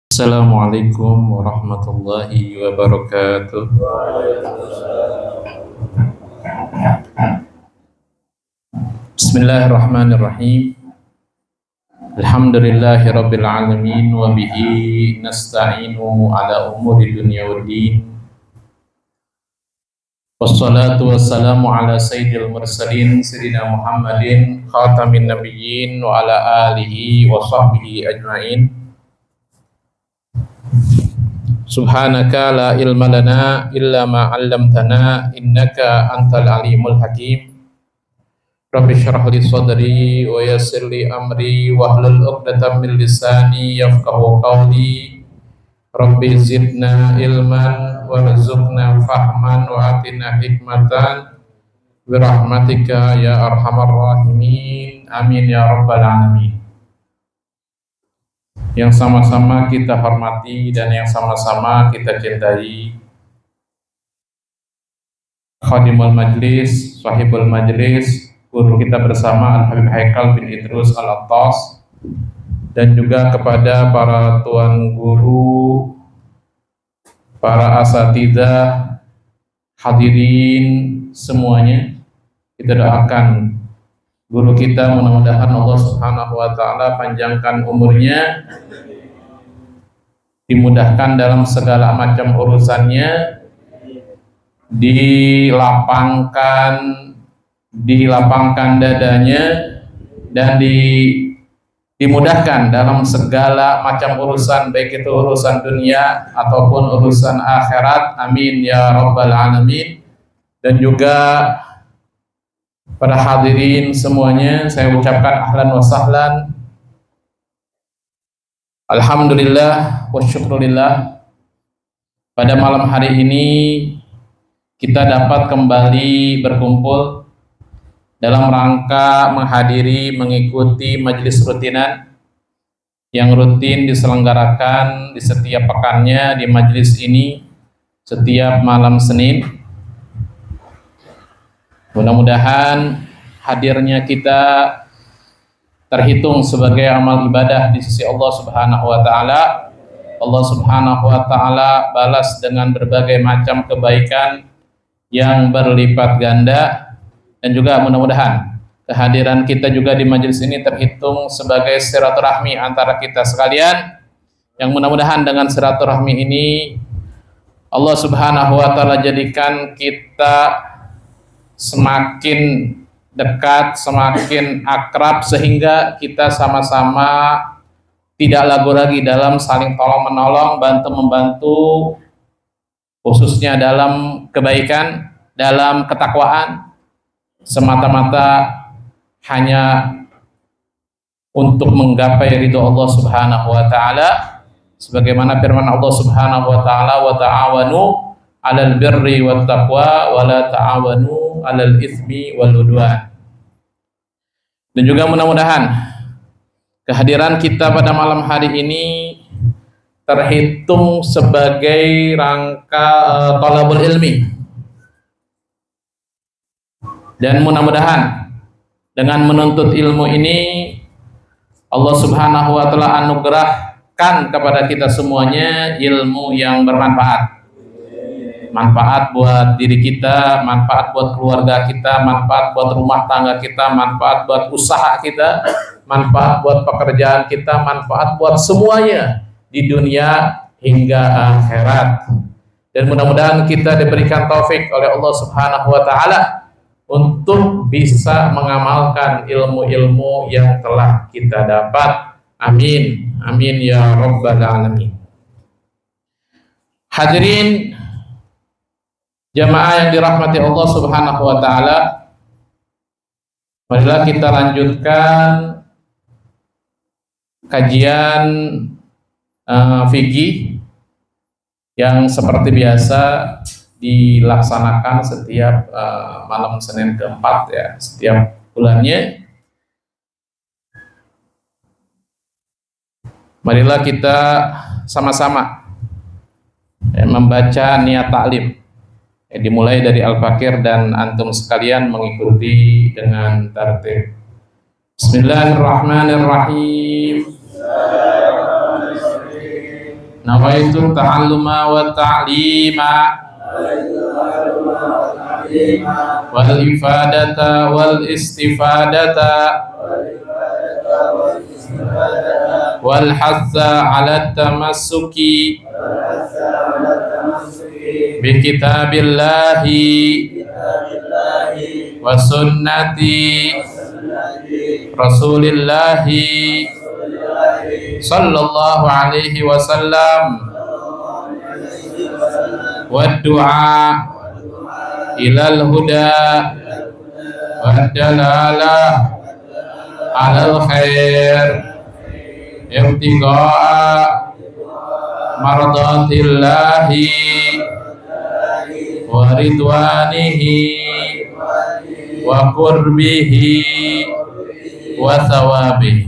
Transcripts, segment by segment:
Assalamualaikum warahmatullahi wabarakatuh. Bismillahirrahmanirrahim. Alhamdulillahi rabbil alamin wa bihi nasta'inu ala umuri dunya waddin. Wassalatu wassalamu ala sayyidil mursalin sayyidina Muhammadin khatamin nabiyyin wa ala alihi wa sahbihi ajma'in. Subhanaka la ilma lana illa ma 'allamtana innaka antal alimul hakim. Rabbi shrah li sadri wa yassir li amri wahlul 'uqdatam min lisani yafqahu qawli. Rabbi zidna ilman warzuqna fahman wa atina hikmatan bi rahmatika ya arhamar rahimin. Amin ya rabbal alamin. Yang sama-sama kita hormati dan yang sama-sama kita cintai, Khadimul Majlis, Sahibul Majlis, guru kita bersama Al-Habib Haikal bin Idrus Al-Attas, dan juga kepada para tuan guru, para asatidzah, hadirin semuanya. Kita doakan guru kita, mudah-mudahan Allah Subhanahu wa taala panjangkan umurnya, dimudahkan dalam segala macam urusannya, dilapangkan dadanya, dan dimudahkan dalam segala macam urusan, baik itu urusan dunia ataupun urusan akhirat. Amin ya rabbal alamin. Dan juga para hadirin semuanya, saya ucapkan ahlan wa sahlan. Alhamdulillah wa syukrulillah, pada malam hari ini kita dapat kembali berkumpul dalam rangka mengikuti majelis rutinan yang rutin diselenggarakan di setiap pekannya di majelis ini setiap malam Senin. Mudah-mudahan hadirnya kita terhitung sebagai amal ibadah di sisi Allah Subhanahu wa taala. Allah Subhanahu wa taala balas dengan berbagai macam kebaikan yang berlipat ganda, dan juga mudah-mudahan kehadiran kita juga di majelis ini terhitung sebagai silaturahmi antara kita sekalian, yang mudah-mudahan dengan silaturahmi ini Allah Subhanahu wa taala jadikan kita semakin dekat, semakin akrab, sehingga kita sama-sama tidak ragu lagi dalam saling tolong-menolong, bantu-membantu, khususnya dalam kebaikan, dalam ketakwaan, semata-mata hanya untuk menggapai ridho Allah Subhanahu wa taala, sebagaimana firman Allah Subhanahu wa taala, wa ta'awanu 'alal birri wat taqwa wa la ta'awanu 'alal itsmi wal 'udwan. Dan juga mudah-mudahan kehadiran kita pada malam hari ini terhitung sebagai rangka thalabul ilmi, dan mudah-mudahan dengan menuntut ilmu ini Allah Subhanahu wa taala anugerahkan kepada kita semuanya ilmu yang bermanfaat. Manfaat buat diri kita, manfaat buat keluarga kita, manfaat buat rumah tangga kita, manfaat buat usaha kita, manfaat buat pekerjaan kita, manfaat buat semuanya di dunia hingga akhirat. Dan mudah-mudahan kita diberikan taufik oleh Allah Subhanahu wa taala untuk bisa mengamalkan ilmu-ilmu yang telah kita dapat. Amin. Amin ya rabbal alamin. Hadirin jamaah yang dirahmati Allah Subhanahu wa taala, marilah kita lanjutkan kajian fikih yang seperti biasa dilaksanakan setiap malam Senin keempat ya, setiap bulannya. Marilah kita sama-sama membaca niat taklim. Dimulai dari Al-Fakir dan antum sekalian mengikuti dengan tertib. Bismillahirrahmanirrahim. nawaitu ta'alluma wa ta'lima wal ifadata wal istifadata wal hatha ala tamassuki bi kitabillahi wa sunnati rasulillahi sallallahu alaihi wasallam wa du'a ilal huda wa dalalah alal khair ibtiqa'a mardatillahi wa ridwanihi wa qurbihi wa thawabihi.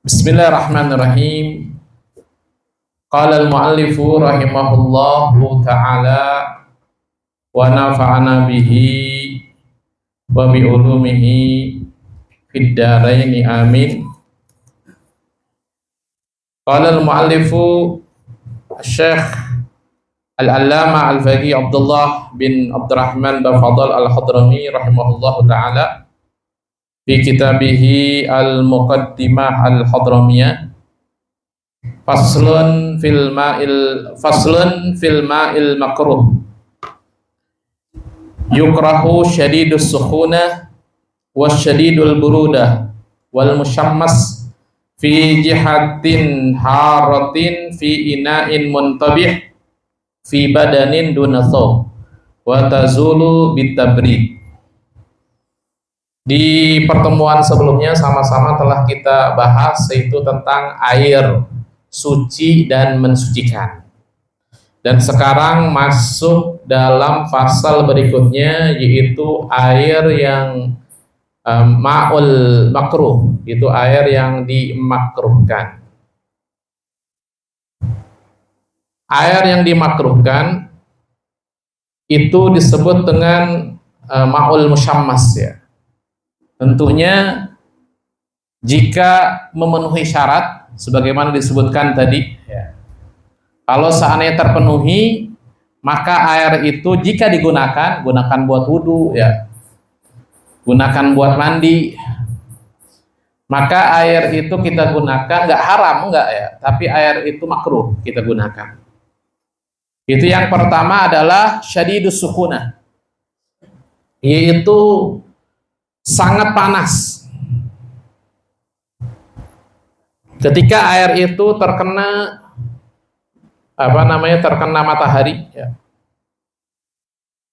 Bismillahirrahmanirrahim. Qala al-muallifu rahimahullahu ta'ala wa nafa'ana bihi wa bi ulumihi fid dharaini amin. Qala al-muallifu Syekh Al-Allama Al-Faqih Abdullah bin Abdurrahman bin Fadl Al-Hadrami rahimahullahu ta'ala fi kitabihi Al-Muqaddimah Al-Hadramiyah faslun fil ma'il makruh yukrahu syadidus sukhunah wasyadidul burudah wal musyammas fi jihatin haratin fi ina'in muntabih fi badanin duna thawb wa tazulu bitabrid. Di pertemuan sebelumnya sama-sama telah kita bahas yaitu tentang air suci dan mensucikan. Dan sekarang masuk dalam fasal berikutnya yaitu air yang ma'ul makruh, itu air yang dimakruhkan. Air yang dimakruhkan itu disebut dengan ma'ul musyammas ya. Tentunya jika memenuhi syarat sebagaimana disebutkan tadi ya. Kalau seandainya terpenuhi, maka air itu jika digunakan, gunakan buat wudu ya, gunakan buat mandi, maka air itu kita gunakan, nggak haram nggak ya, tapi air itu makruh kita gunakan. Itu yang pertama adalah syadidus sukhunah, yaitu sangat panas. Ketika air itu terkena terkena matahari ya,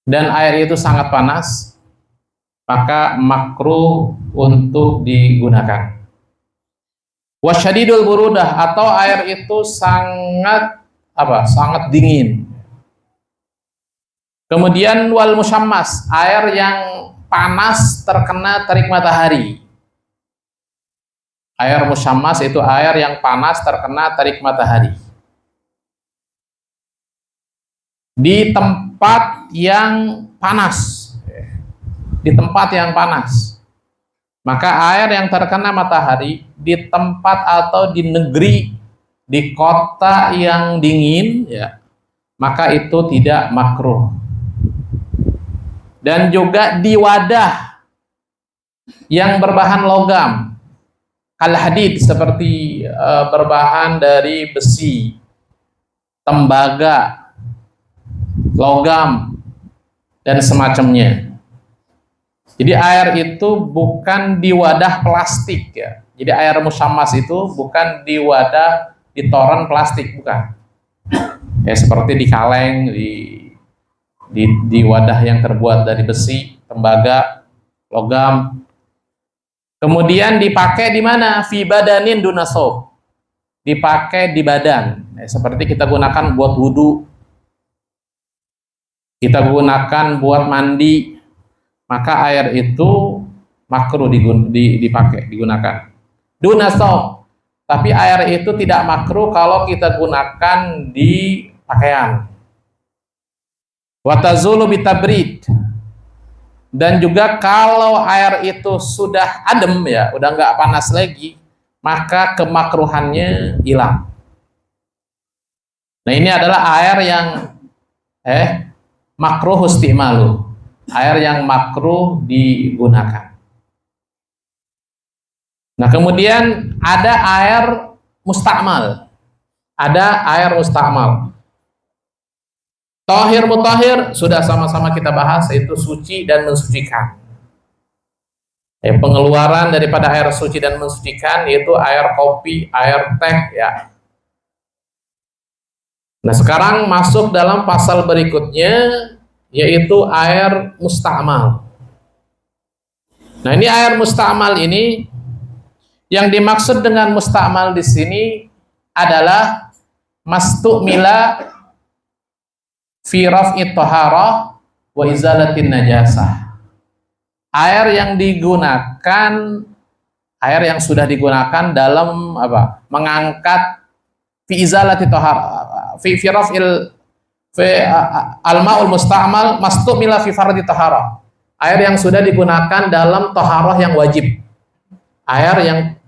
dan air itu sangat panas, maka makruh untuk digunakan. Wasyadidul burudah, atau air itu sangat dingin. Kemudian wal musyammas, air yang panas terkena terik matahari. Air musyammas itu air yang panas terkena terik matahari. Di tempat yang panas. Di tempat yang panas. Maka air yang terkena matahari di tempat atau di negeri, di kota yang dingin ya, maka itu tidak makruh. Dan juga di wadah yang berbahan logam, kal hadid, seperti berbahan dari besi, tembaga, logam, dan semacamnya. Jadi air itu bukan di wadah plastik ya. Jadi air musyammas itu bukan di wadah, di toren plastik, bukan. Ya seperti di kaleng, di wadah yang terbuat dari besi, tembaga, logam. Kemudian dipakai di mana? Fi badanin duna thawb. Dipakai di badan. Seperti kita gunakan buat wudu, kita gunakan buat mandi, maka air itu makruh digunakan. Duna thawb. Tapi air itu tidak makruh kalau kita gunakan di pakaian. Watazulu bitabrid, dan juga kalau air itu sudah adem ya, udah nggak panas lagi, maka kemakruhannya hilang. Nah, ini adalah air yang makruh istimalu, air yang makruh digunakan. Nah, kemudian ada air mustakmal. Ada air mustakmal. Tahir mutahhir sudah sama-sama kita bahas, yaitu suci dan mensucikan. Pengeluaran daripada air suci dan mensucikan yaitu air kopi, air teh ya. Nah, sekarang masuk dalam pasal berikutnya yaitu air mustakmal. Nah, ini air mustakmal ini, yang dimaksud dengan mustakmal di sini adalah mastukmila fi raf'i thaharah wa izalatin najasah. Air yang digunakan, air yang sudah digunakan dalam apa? Mengangkat fi izalati thaharah, fi raf'il al-ma'ul musta'mal mastukmila fi fardhi thaharah. Air yang sudah digunakan dalam thaharah yang wajib. Air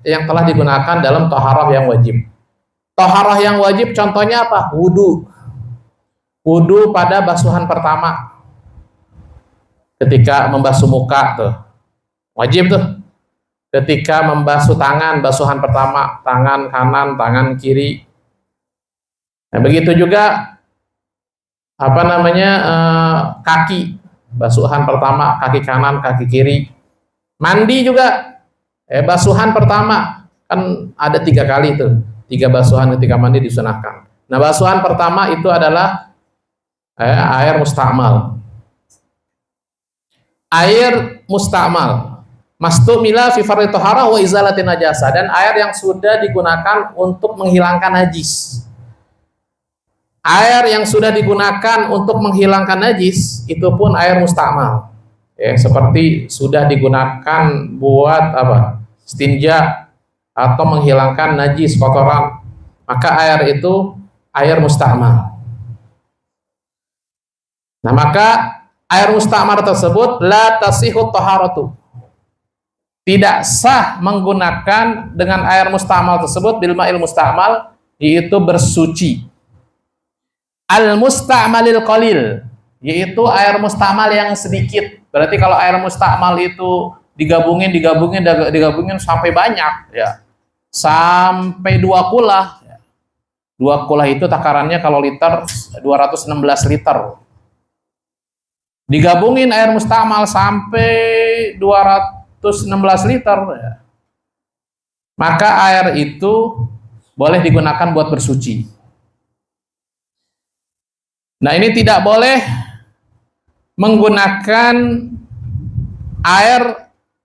yang telah digunakan dalam thaharah yang wajib. Thaharah yang wajib contohnya apa? Wudu. Wudu pada basuhan pertama. Ketika membasuh muka tuh. Wajib tuh. Ketika membasuh tangan, basuhan pertama, tangan kanan, tangan kiri. Nah, begitu juga kaki, basuhan pertama, kaki kanan, kaki kiri. Mandi juga, basuhan pertama kan ada 3 kali tuh, 3 basuhan ketika mandi disunahkan. Nah, basuhan pertama itu adalah air mustakmal. Air mustakmal, mastukmila fi fardhi thaharah wa izalatin najasah, dan air yang sudah digunakan untuk menghilangkan najis. Air yang sudah digunakan untuk menghilangkan najis itu pun air mustakmal. Seperti sudah digunakan buat apa? Istinja atau menghilangkan najis kotoran, maka air itu air mustakmal. Nah, maka air mustakmal tersebut la tasihhu taharatu. Tidak sah menggunakan dengan air mustakmal tersebut bil ma'il mustakmal, yaitu bersuci. Al mustakmalil qalil, yaitu air mustakmal yang sedikit. Berarti kalau air mustakmal itu digabungin sampai banyak ya. Sampai 2 kulah. 2 kulah itu takarannya kalau liter 216 liter. Digabungin air mustakmal sampai 216 liter ya. Maka air itu boleh digunakan buat bersuci. Nah, ini tidak boleh menggunakan air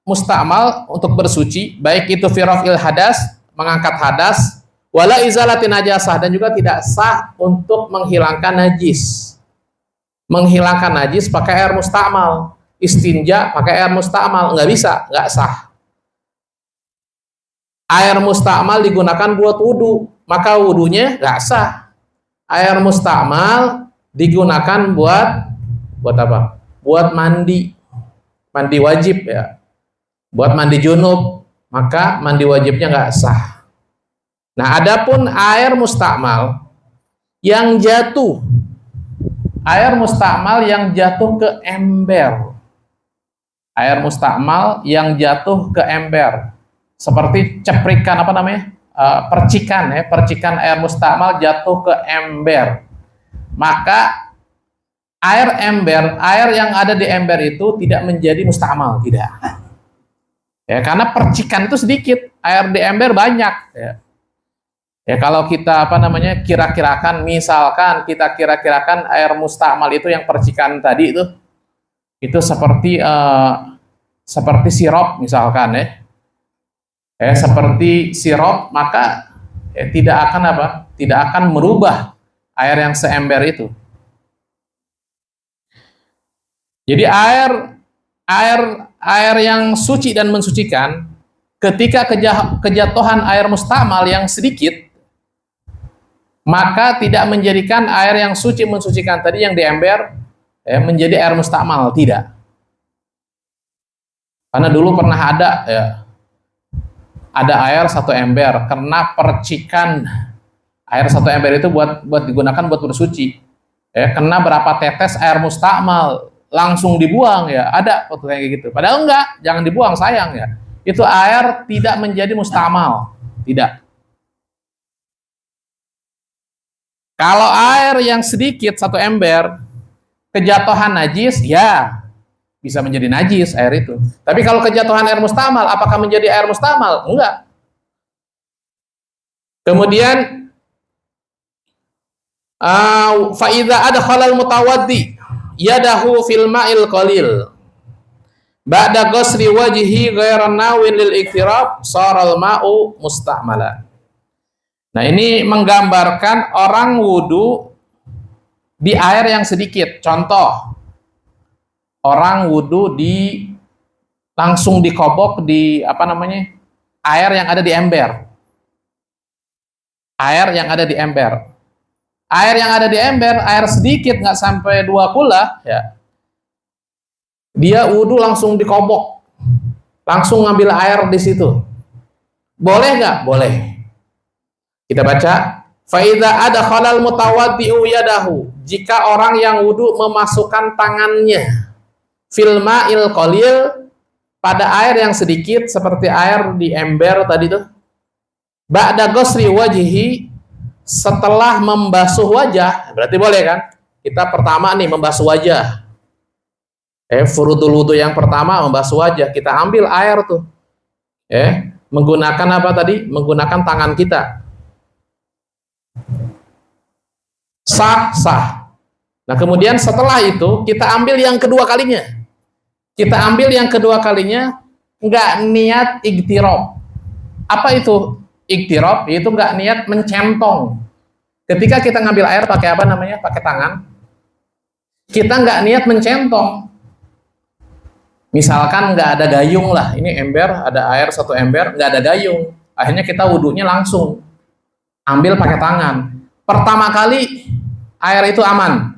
mustakmal untuk bersuci, baik itu fi raf'il hadas, mengangkat hadas, wala izalatin najasah, dan juga tidak sah untuk menghilangkan najis. Menghilangkan najis pakai air mustakmal, istinja pakai air mustakmal, nggak bisa, nggak sah. Air mustakmal digunakan buat wudu, maka wudunya nggak sah. Air mustakmal digunakan buat apa? Buat mandi wajib ya. Buat mandi junub, maka mandi wajibnya nggak sah. Nah, adapun air mustakmal yang jatuh, air mustakmal yang jatuh ke ember, air mustakmal yang jatuh ke ember, seperti ceprikan percikan ya, percikan air mustakmal jatuh ke ember. Maka air yang ada di ember itu tidak menjadi mustakmal, tidak. Ya, karena percikan itu sedikit, air di ember banyak. Ya, kalau kita kira-kirakan, misalkan kita kira-kirakan air mustakmal itu yang percikan tadi itu seperti sirup misalkan ya. Seperti sirup, maka tidak akan merubah air yang seember itu. Jadi air yang suci dan mensucikan, ketika kejatuhan air mustakmal yang sedikit, maka tidak menjadikan air yang suci mensucikan tadi yang di ember menjadi air mustakmal, tidak. Karena dulu pernah ada air 1 ember kena percikan Air 1 ember itu buat digunakan buat bersuci. Ya, kena berapa tetes air mustakmal langsung dibuang ya, ada waktu kayak gitu. Padahal enggak, jangan dibuang, sayang ya. Itu air tidak menjadi mustakmal, tidak. Kalau air yang sedikit 1 ember kejatuhan najis, ya bisa menjadi najis air itu. Tapi kalau kejatuhan air mustakmal, apakah menjadi air mustakmal? Enggak. Kemudian faida ada halal mutawaddi yadahu fil ma'il qalil ba'da ghusli wajhi ghairan nawin lil iktirab saral ma'u mustakmala. Nah, ini menggambarkan orang wudu di air yang sedikit. Contoh, orang wudu langsung dikobok di air yang ada di ember. Air yang ada di ember. Air yang ada di ember, air sedikit, nggak sampai 2 kula, ya. Dia wudu langsung dikobok, langsung ngambil air di situ. Boleh nggak? Boleh. Kita baca, faida ada khalal mutawaddi'u yadahu. Jika orang yang wudu memasukkan tangannya fil ma'il qalil pada air yang sedikit seperti air di ember tadi tuh. Ba'da ghusli wajhi, setelah membasuh wajah, berarti boleh kan? Kita pertama nih membasuh wajah. Furudul wudu yang pertama membasuh wajah, kita ambil air tuh. Menggunakan apa tadi? Menggunakan tangan kita. Sah. Nah, kemudian setelah itu kita ambil yang kedua kalinya. Kita ambil yang kedua kalinya nggak niat iktirab. Apa itu iktirab? Itu nggak niat mencentong. Ketika kita ngambil air pakai apa namanya? Pakai tangan. Kita nggak niat mencentong. Misalkan nggak ada gayung lah. Ini ember, ada air 1 ember, nggak ada gayung. Akhirnya kita wudunya langsung ambil pakai tangan. Pertama kali air itu aman.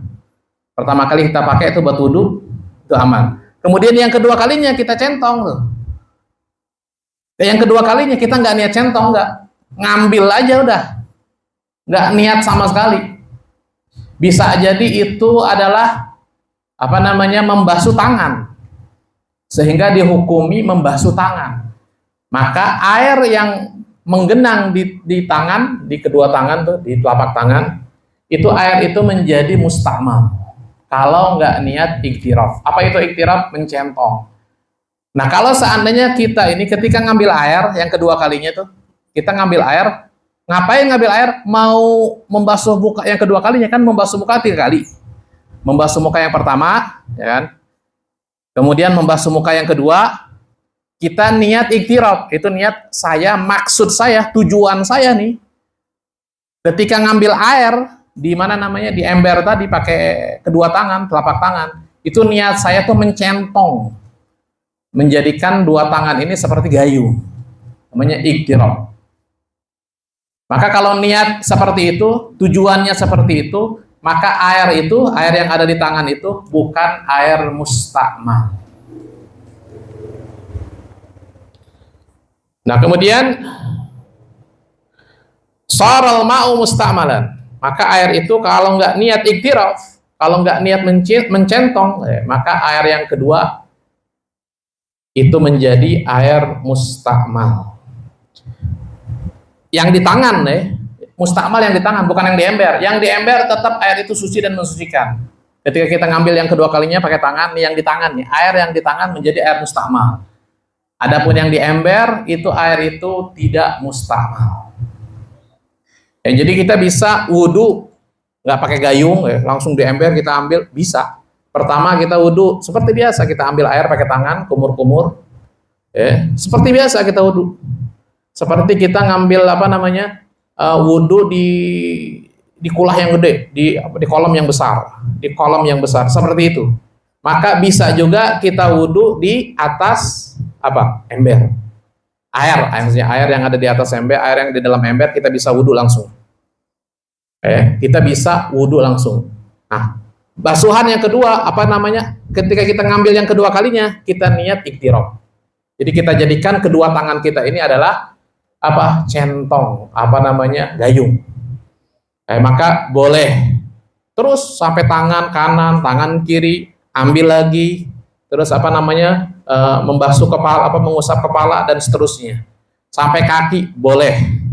Pertama kali kita pakai itu buat wudu, itu aman. Kemudian yang kedua kalinya kita centong tuh. Yang kedua kalinya kita nggak niat centong, nggak, ngambil aja udah, nggak niat sama sekali. Bisa jadi itu adalah membasuh tangan, sehingga dihukumi membasuh tangan. Maka air yang menggenang di tangan, di kedua tangan tuh, di telapak tangan, itu air itu menjadi mustakmal. Kalau nggak niat iktiraf. Apa itu iktiraf? Mencentong. Nah, kalau seandainya kita ini ketika ngambil air yang kedua kalinya tuh, kita ngambil air, ngapain ngambil air? Mau membasuh muka yang kedua kalinya, kan membasuh muka 3 kali. Membasuh muka yang pertama, ya kan? Kemudian membasuh muka yang kedua, kita niat iktiraf. Itu niat saya, maksud saya, tujuan saya nih. Ketika ngambil air di di ember tadi pakai kedua tangan, telapak tangan, itu niat saya tuh mencentong, menjadikan dua tangan ini seperti gayung, namanya iktiraf. Maka kalau niat seperti itu, tujuannya seperti itu, maka air yang ada di tangan itu bukan air mustakmal. Nah, kemudian saral ma'u mustakmalan. Maka air itu kalau nggak niat iktiraf, kalau nggak niat mencentong, maka air yang kedua itu menjadi air mustakmal. Yang di tangan, mustakmal yang di tangan, bukan yang di ember. Yang di ember tetap air itu suci dan mensucikan. Ketika kita ngambil yang kedua kalinya pakai tangan, yang di tangan nih, air yang di tangan menjadi air mustakmal. Adapun yang di ember itu air itu tidak mustakmal. Jadi kita bisa wudu nggak pakai gayung, langsung di ember kita ambil, bisa. Pertama kita wudu seperti biasa, kita ambil air pakai tangan, kumur-kumur, seperti biasa kita wudu. Seperti kita ngambil wudu di kulah yang gede, di kolam yang besar, seperti itu. Maka bisa juga kita wudu di atas ember. Air yang ada di atas ember, air yang di dalam ember, kita bisa wudu langsung. Kita bisa wudu langsung. Nah, basuhan yang kedua, ketika kita ngambil yang kedua kalinya, kita niat iktiraf. Jadi kita jadikan kedua tangan kita ini adalah centong, gayung. Maka boleh terus sampai tangan kanan, tangan kiri, ambil lagi, terus membasuh kepala, mengusap kepala dan seterusnya, sampai kaki boleh.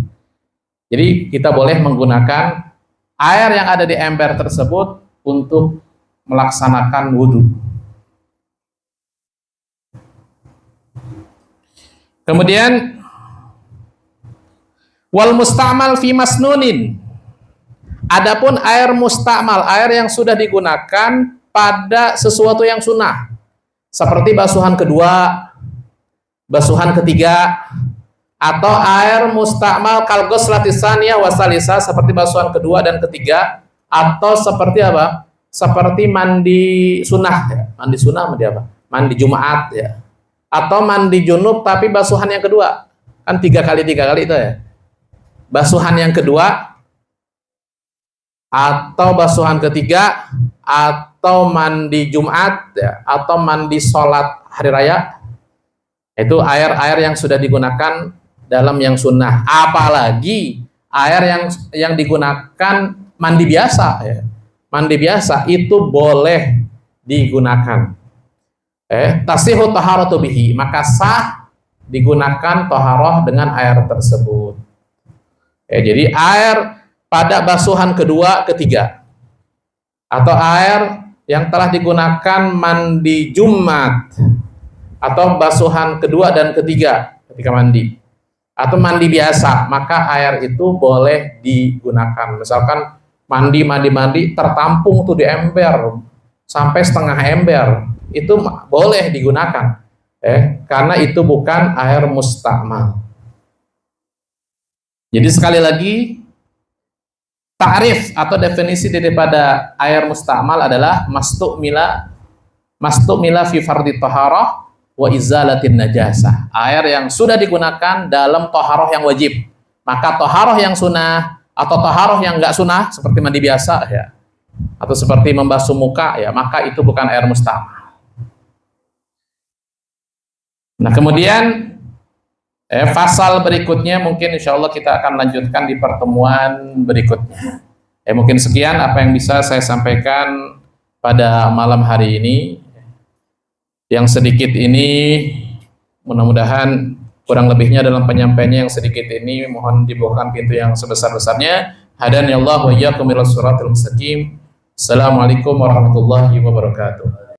Jadi kita boleh menggunakan air yang ada di ember tersebut untuk melaksanakan wudhu. Kemudian wal musta'mal fi masnunin. Adapun air mustakmal, air yang sudah digunakan pada sesuatu yang sunnah, seperti basuhan kedua, basuhan ketiga, atau air mustakmal kal ghuslatis tsaniyah wa tsalitsah, seperti basuhan kedua dan ketiga, atau seperti apa? Seperti mandi sunnah, ya. Mandi sunnah mandi apa? Mandi Jumat, ya. Atau mandi junub tapi basuhan yang kedua. Kan tiga kali itu ya. Basuhan yang kedua, atau basuhan ketiga, atau mandi Jumat, ya, atau mandi sholat hari raya, itu air-air yang sudah digunakan dalam yang sunnah. Apalagi air yang digunakan mandi biasa, ya. Mandi biasa itu boleh digunakan. Tasihu taharatu bihi, maka sah digunakan taharah dengan air tersebut. Jadi air pada basuhan kedua, ketiga, atau air yang telah digunakan mandi Jumat, atau basuhan kedua dan ketiga ketika mandi, atau mandi biasa, maka air itu boleh digunakan. Misalkan mandi tertampung tuh di ember sampai setengah ember, itu boleh digunakan, karena itu bukan air mustakmal. Jadi sekali lagi, ta'rif atau definisi daripada air mustakmal adalah mastukmila fi fardhi taharah wa izalatin najasah. Air yang sudah digunakan dalam taharah yang wajib. Maka taharah yang sunnah atau taharah yang enggak sunnah seperti mandi biasa, ya, atau seperti membasuh muka, ya, maka itu bukan air mustakmal. Nah, kemudian pasal berikutnya mungkin insya Allah kita akan lanjutkan di pertemuan berikutnya. Mungkin sekian apa yang bisa saya sampaikan pada malam hari ini. Yang sedikit ini mudah-mudahan, kurang lebihnya dalam penyampaiannya yang sedikit ini mohon dibukakan pintu yang sebesar-besarnya. Hadani Allah wa iyyakum ila siratal mustaqim. Assalamualaikum warahmatullahi wabarakatuh.